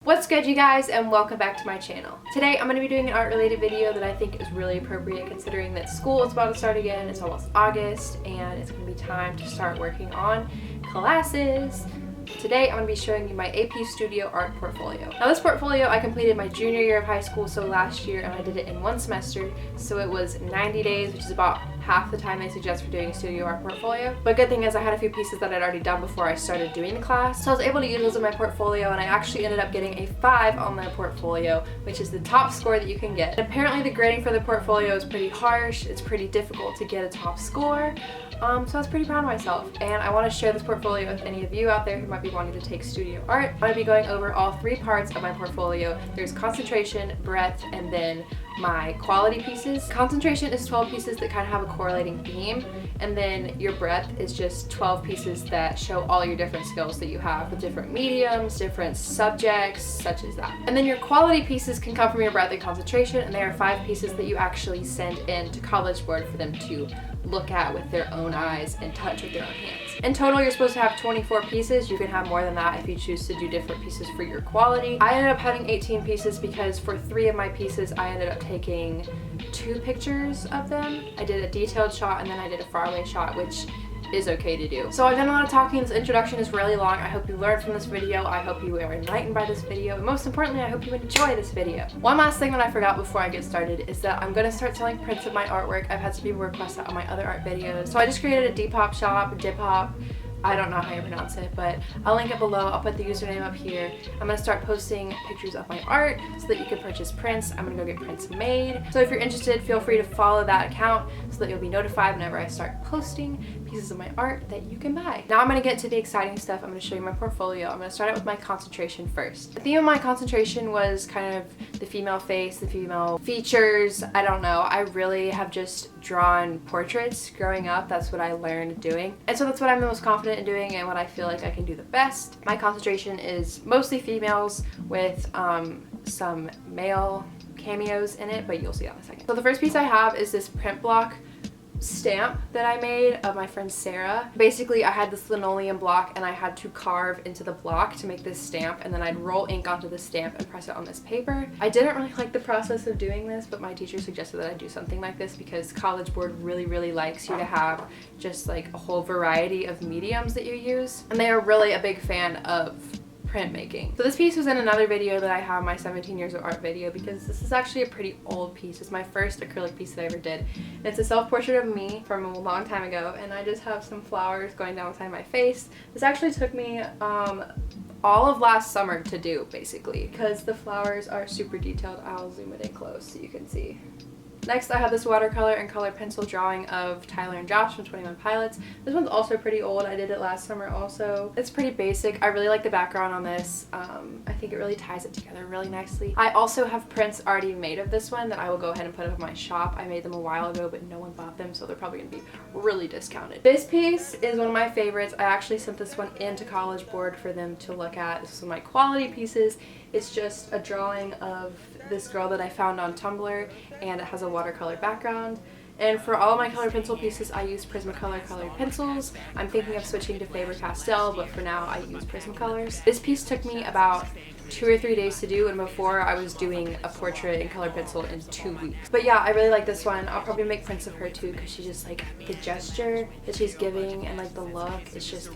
What's good, you guys, and welcome back to my channel. Today I'm going to be doing an art related video that I think is really appropriate considering that school is about to start again. It's almost August and it's going to be time to start working on classes. Today I'm going to be showing you my AP Studio art portfolio. Now this portfolio I completed my junior year of high school, so last year, and I did it in one semester, so it was 90 days, which is about half the time they suggest for doing a studio art portfolio. But good thing is I had a few pieces that I'd already done before I started doing the class, so I was able to use those in my portfolio, and I actually ended up getting a 5 on the portfolio, which is the top score that you can get. And apparently the grading for the portfolio is pretty harsh. It's pretty difficult to get a top score. So I was pretty proud of myself, and I want to share this portfolio with any of you out there who might be wanting to take studio art. I'm going to be going over all 3 parts of my portfolio. There's concentration, breadth, and then my quality pieces. Concentration is 12 pieces that kind of have a correlating theme, and then your breadth is just 12 pieces that show all your different skills that you have with different mediums, different subjects, such as that. And then your quality pieces can come from your breadth and concentration, and there are 5 pieces that you actually send in to College Board for them to look at with their own eyes and touch with their own hands. In total, you're supposed to have 24 pieces. You can have more than that if you choose to do different pieces for your quality. I ended up having 18 pieces because for 3 of my pieces, I ended up taking 2 pictures of them. I did a detailed shot and then I did a faraway shot, which is okay to do. So I've done a lot of talking. This introduction is really long. I hope you learned from this video. I hope you are enlightened by this video. And most importantly, I hope you enjoy this video. One last thing that I forgot before I get started is that I'm going to start selling prints of my artwork. I've had some people request that on my other art videos. So I just created a Depop shop, Dipop. I don't know how you pronounce it, but I'll link it below. I'll put the username up here. I'm going to start posting pictures of my art so that you can purchase prints. I'm going to go get prints made. So if you're interested, feel free to follow that account so that you'll be notified whenever I start posting pieces of my art that you can buy. Now I'm going to get to the exciting stuff. I'm going to show you my portfolio. I'm going to start out with my concentration first. The theme of my concentration was kind of the female face, the female features. I don't know. I really have just drawn portraits growing up. That's what I learned doing. And so that's what I'm the most confident in doing and what I feel like I can do the best. My concentration is mostly females with some male cameos in it, but you'll see that in a second. So the first piece I have is this print block stamp that I made of my friend Sarah. Basically, I had this linoleum block and I had to carve into the block to make this stamp, and then I'd roll ink onto the stamp and press it on this paper. I didn't really like the process of doing this, but my teacher suggested that I do something like this because College Board really likes you to have just like a whole variety of mediums that you use, and they are really a big fan of printmaking. So this piece was in another video that I have, my 17 years of art video, because this is actually a pretty old piece. It's my first acrylic piece that I ever did. And it's a self-portrait of me from a long time ago, and I just have some flowers going down beside my face. This actually took me all of last summer to do, basically, because the flowers are super detailed. I'll zoom it in close so you can see. Next, I have this watercolor and color pencil drawing of Tyler and Josh from 21 Pilots. This one's also pretty old. I did it last summer also. It's pretty basic. I really like the background on this. I think it really ties it together really nicely. I also have prints already made of this one that I will go ahead and put up in my shop. I made them a while ago, but no one bought them, so they're probably going to be really discounted. This piece is one of my favorites. I actually sent this one into College Board for them to look at. This is one of my quality pieces. It's just a drawing of this girl that I found on Tumblr, and it has a watercolor background. And for all of my color pencil pieces, I use Prismacolor colored pencils. I'm thinking of switching to Faber-Castell, but for now I use Prismacolors. This piece took me about 2 or 3 days to do, and before I was doing a portrait in color pencil in 2 weeks. But yeah, I really like this one. I'll probably make prints of her too, because she just like the gesture that she's giving and like the look, it's just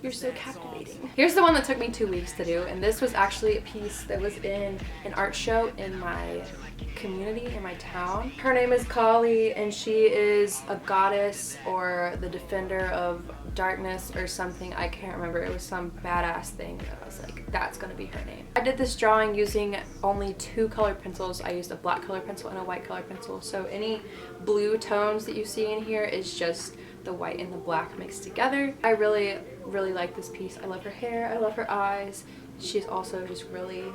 you're so captivating. Here's the one that took me 2 weeks to do, and this was actually a piece that was in an art show in my community, in my town. Her name is Kali, and she is a goddess or the defender of darkness or something. I can't remember. It was some badass thing that I was like, that's gonna be her name. I did this drawing using only 2 colored pencils. I used a black color pencil and a white color pencil, so any blue tones that you see in here is just the white and the black mixed together. I really like this piece. I love her hair, I love her eyes. She's also just really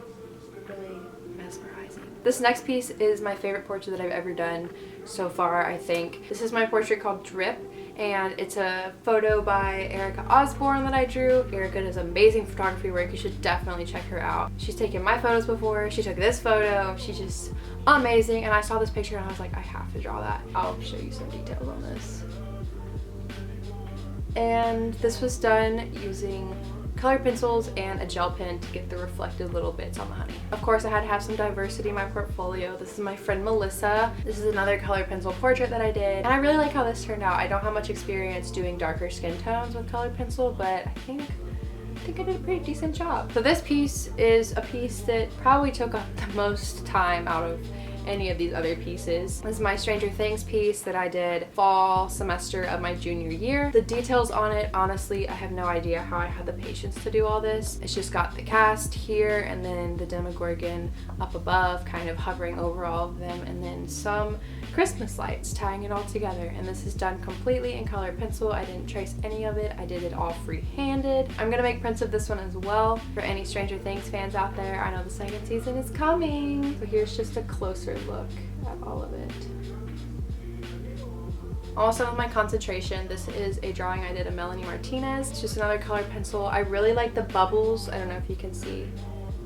mesmerizing. This next piece is my favorite portrait that I've ever done so far, I think. This is my portrait called Drip, and it's a photo by Erica Osborne that I drew. Erica does amazing photography work. You should definitely check her out. She's taken my photos before. She took this photo. She's just amazing, and I saw this picture and I was like, I have to draw that. I'll show you some details on this. And this was done using colored pencils and a gel pen to get the reflected little bits on the honey. Of course, I had to have some diversity in my portfolio. This is my friend Melissa. This is another colored pencil portrait that I did, and I really like how this turned out. I don't have much experience doing darker skin tones with colored pencil, but I think I did a pretty decent job. So this piece is a piece that probably took up the most time out of any of these other pieces. This is my Stranger Things piece that I did fall semester of my junior year. The details on it, honestly, I have no idea how I had the patience to do all this. It's just got the cast here and then the Demogorgon up above kind of hovering over all of them, and then some Christmas lights tying it all together. And this is done completely in colored pencil. I didn't trace any of it. I did it all free-handed. I'm gonna make prints of this one as well for any Stranger Things fans out there. I know the second season is coming. So here's just a closer look at all of it. Also with my concentration, this is a drawing I did of Melanie Martinez. It's just another colored pencil. I really like the bubbles. I don't know if you can see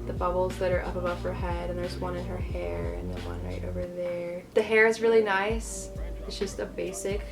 the bubbles that are up above her head, and there's one in her hair and then one right over there. The hair is really nice. It's just a basic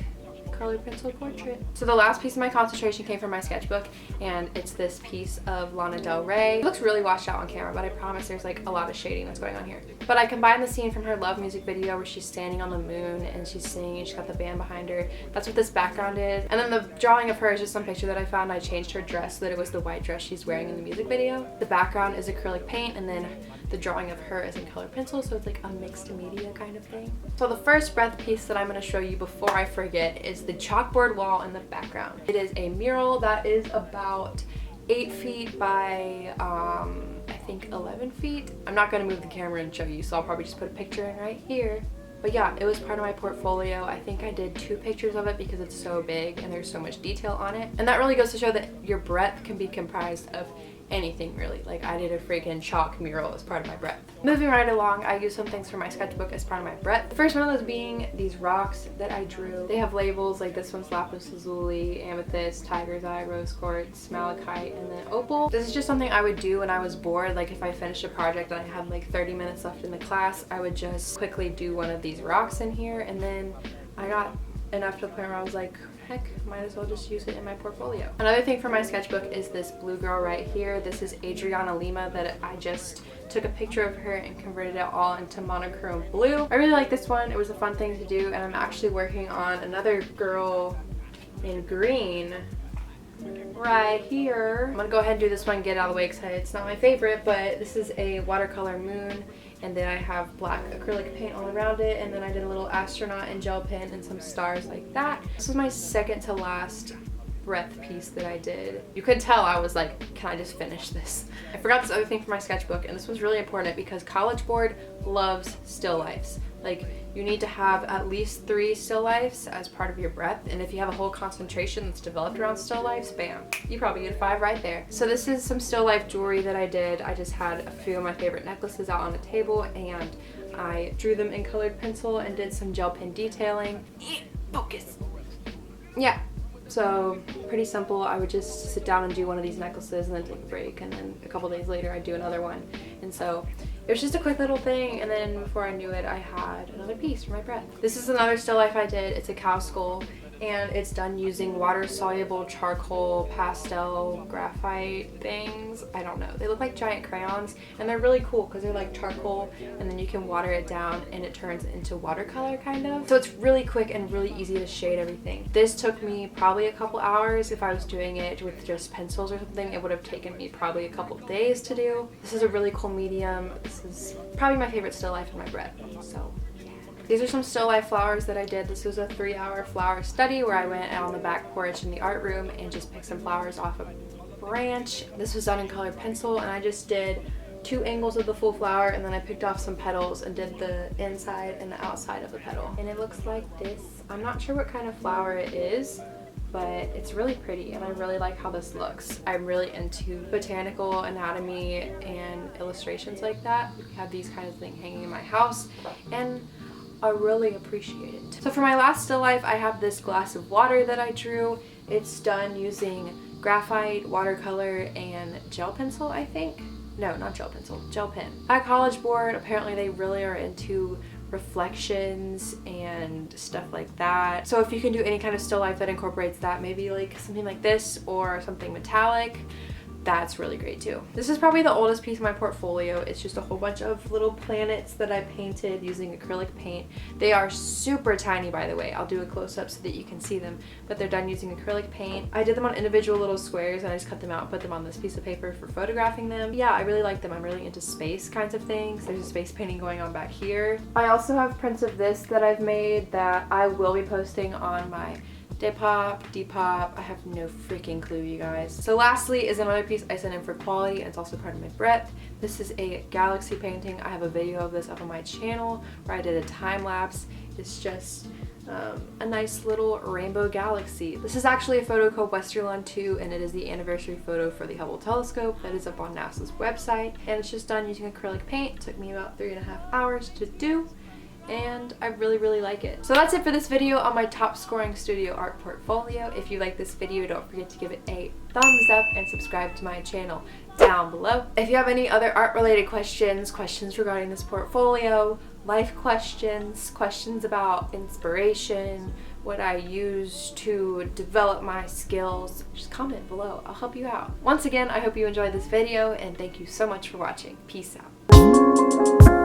colored pencil portrait. So the last piece of my concentration came from my sketchbook, and it's this piece of Lana Del Rey. It looks really washed out on camera, but I promise there's like a lot of shading that's going on here. But I combined the scene from her Love music video where she's standing on the moon and she's singing and she's got the band behind her. That's what this background is. And then the drawing of her is just some picture that I found. I changed her dress so that it was the white dress she's wearing in the music video. The background is acrylic paint, and then the drawing of her is in colored pencil, so it's like a mixed media kind of thing. So the first breath piece that I'm going to show you before I forget is the chalkboard wall in the background. It is a mural that is about 8 feet by I think 11 feet. I'm not going to move the camera and show you, so I'll probably just put a picture in right here. But yeah, it was part of my portfolio. I think I did 2 pictures of it because it's so big and there's so much detail on it. And that really goes to show that your breadth can be comprised of anything really. Like I did a freaking chalk mural as part of my breadth. Moving right along, I used some things from my sketchbook as part of my breadth. The first one of those being these rocks that I drew. They have labels, like this one's lapis lazuli, amethyst, tiger's eye, rose quartz, malachite, and then opal. This is just something I would do when I was bored. Like if I finished a project and I had like 30 minutes left in the class, I would just quickly do one of these rocks in here, and then I got enough to the point where I was like, heck, might as well just use it in my portfolio. Another thing for my sketchbook is this blue girl right here. This is Adriana Lima that I just took a picture of her and converted it all into monochrome blue. I really like this one. It was a fun thing to do, and I'm actually working on another girl in green right here. I'm gonna go ahead and do this one, get it out of the way because it's not my favorite, but this is a watercolor moon, and then I have black acrylic paint all around it, and then I did a little astronaut and gel pen and some stars like that. This was my second to last breath piece that I did. You could tell I was like, can I just finish this? I forgot this other thing from my sketchbook, and this was really important because College Board loves still lifes. Like you need to have at least 3 still lifes as part of your breath, and if you have a whole concentration that's developed around still lifes, bam, you probably get 5 right there. So this is some still life jewelry that I did. I just had a few of my favorite necklaces out on the table, and I drew them in colored pencil and did some gel pen detailing. Focus. Yeah. So pretty simple. I would just sit down and do one of these necklaces and then take a break, and then a couple days later I'd do another one. And so it was just a quick little thing, and then before I knew it I had another piece for my breath. This is another still life I did. It's a cow skull, and it's done using water soluble charcoal pastel graphite things. I don't know, they look like giant crayons, and they're really cool because they're like charcoal, and then you can water it down and it turns into watercolor kind of. So it's really quick and really easy to shade everything. This took me probably a couple hours. If I was doing it with just pencils or something, it would have taken me probably a couple days to do. This is a really cool medium. This is probably my favorite still life in my breath. So these are some still life flowers that I did. This was a 3-hour flower study where I went out on the back porch in the art room and just picked some flowers off a branch. This was done in colored pencil, and I just did 2 angles of the full flower, and then I picked off some petals and did the inside and the outside of the petal. And it looks like this. I'm not sure what kind of flower it is, but it's really pretty, and I really like how this looks. I'm really into botanical anatomy and illustrations like that. We have these kinds of things hanging in my house, and I really appreciate it. So for my last still life, I have this glass of water that I drew. It's done using graphite, watercolor, and gel pencil, I think. No, not gel pencil, gel pen. At College Board, apparently they really are into reflections and stuff like that. So if you can do any kind of still life that incorporates that, maybe like something like this or something metallic, that's really great too. This is probably the oldest piece of my portfolio. It's just a whole bunch of little planets that I painted using acrylic paint. They are super tiny, by the way. I'll do a close-up so that you can see them, but they're done using acrylic paint. I did them on individual little squares and I just cut them out and put them on this piece of paper for photographing them. Yeah, I really like them. I'm really into space kinds of things. There's a space painting going on back here. I also have prints of this that I've made that I will be posting on my Depop. I have no freaking clue, you guys. So lastly is another piece I sent in for quality, and it's also part of my breadth. This is a galaxy painting. I have a video of this up on my channel where I did a time lapse. It's just a nice little rainbow galaxy. This is actually a photo called Westerlund 2, and it is the anniversary photo for the Hubble telescope that is up on NASA's website, and it's just done using acrylic paint. It took me about 3.5 hours to do, and I really like it. So that's it for this video on my top scoring studio art portfolio. If you like this video, don't forget to give it a thumbs up and subscribe to my channel down below. If you have any other art related questions regarding this portfolio, life questions, questions about inspiration, what I use to develop my skills, just comment below. I'll help you out. Once again, I hope you enjoyed this video and thank you so much for watching. Peace out.